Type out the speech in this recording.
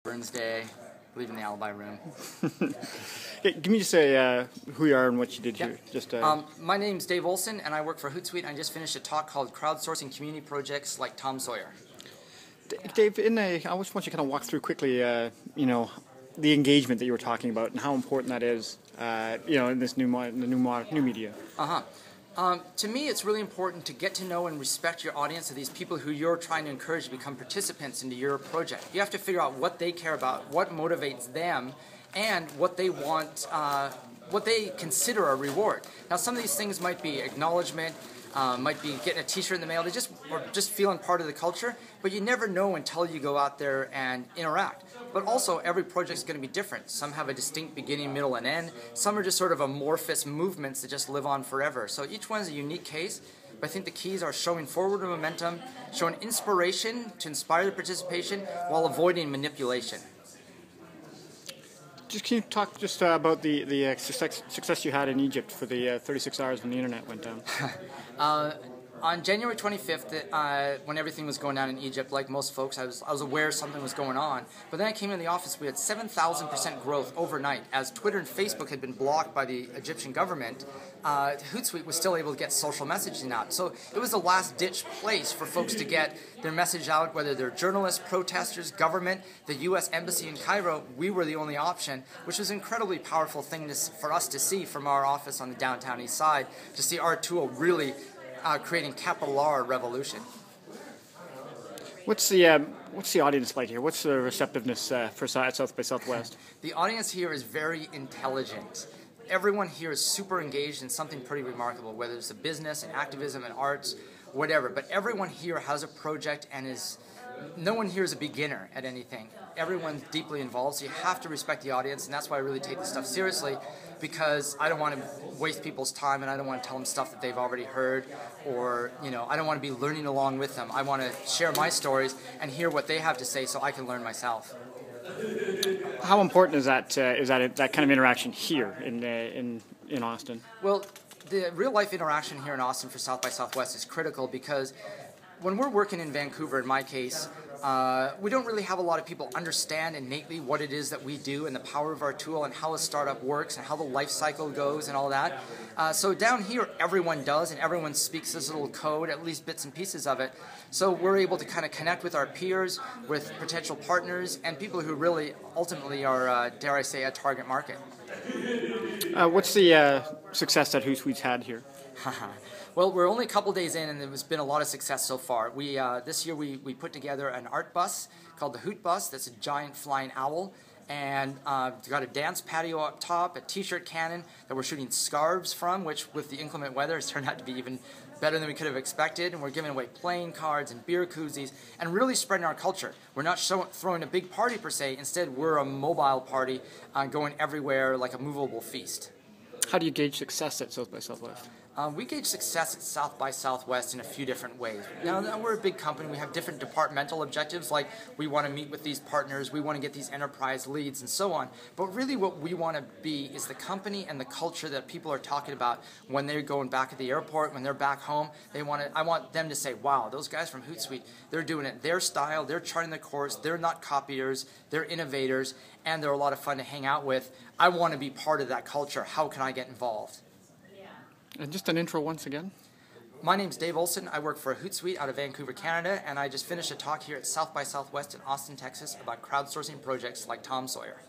Burns Day, leaving the alibi room. Give me just who you are and what you did here. My name's Dave Olson, and I work for Hootsuite, and I just finished a talk called Crowdsourcing Community Projects Like Tom Sawyer. Dave, I just want you to kind of walk through quickly, the engagement that you were talking about and how important that is, in this new media. To me, it's really important to get to know and respect your audience of these people who you're trying to encourage to become participants into your project. You have to figure out what they care about, what motivates them, and what they want, what they consider a reward. Now, some of these things might be acknowledgement, might be getting a T-shirt in the mail, or just feeling part of the culture, but you never know until you go out there and interact. But also, every project is going to be different. Some have a distinct beginning, middle, and end. Some are just sort of amorphous movements that just live on forever. So each one is a unique case, but I think the keys are showing forward momentum, showing inspiration to inspire the participation while avoiding manipulation. Can you talk about the success you had in Egypt for the 36 hours when the internet went down? On January 25th, when everything was going down in Egypt, like most folks, I was aware something was going on. But then I came into the office, we had 7,000% growth overnight. As Twitter and Facebook had been blocked by the Egyptian government, Hootsuite was still able to get social messaging out. So it was the last-ditch place for folks to get their message out, whether they're journalists, protesters, government, the U.S. Embassy in Cairo. We were the only option, which was an incredibly powerful thing for us to see from our office on the downtown east side, to see our tool really creating capital R revolution. What's the audience like here? What's the receptiveness for South by Southwest? The audience here is very intelligent. Everyone here is super engaged in something pretty remarkable, whether it's a business, and activism, and arts, whatever. But everyone here has a project and no one here is a beginner at anything. Everyone's deeply involved, so you have to respect the audience, and that's why I really take this stuff seriously, because I don't want to waste people's time, and I don't want to tell them stuff that they've already heard, or I don't want to be learning along with them. I want to share my stories and hear what they have to say so I can learn myself. How important is that kind of interaction here in Austin? Well, the real-life interaction here in Austin for South by Southwest is critical, because when we're working in Vancouver, in my case, we don't really have a lot of people understand innately what it is that we do and the power of our tool and how a startup works and how the life cycle goes and all that. So down here, everyone does, and everyone speaks this little code, at least bits and pieces of it. So we're able to kind of connect with our peers, with potential partners, and people who really ultimately are, dare I say, a target market. What's the success that Hootsuite's had here? Well, we're only a couple days in, and there's been a lot of success so far. This year we put together an art bus called the Hoot Bus. That's a giant flying owl, and we've got a dance patio up top, a T-shirt cannon that we're shooting scarves from, which with the inclement weather has turned out to be even better than we could have expected. And we're giving away playing cards and beer koozies and really spreading our culture. We're not throwing a big party per se. Instead, we're a mobile party going everywhere like a movable feast. How do you gauge success at South by Southwest? We gauge success at South by Southwest in a few different ways. Now, we're a big company. We have different departmental objectives, like we want to meet with these partners, we want to get these enterprise leads, and so on. But really what we want to be is the company and the culture that people are talking about when they're going back at the airport, when they're back home. I want them to say, wow, those guys from Hootsuite, they're doing it their style, they're charting the course, they're not copiers, they're innovators, and they're a lot of fun to hang out with. I want to be part of that culture. How can I get involved? And just an intro once again. My name's Dave Olson. I work for Hootsuite out of Vancouver, Canada, and I just finished a talk here at South by Southwest in Austin, Texas about crowdsourcing projects like Tom Sawyer.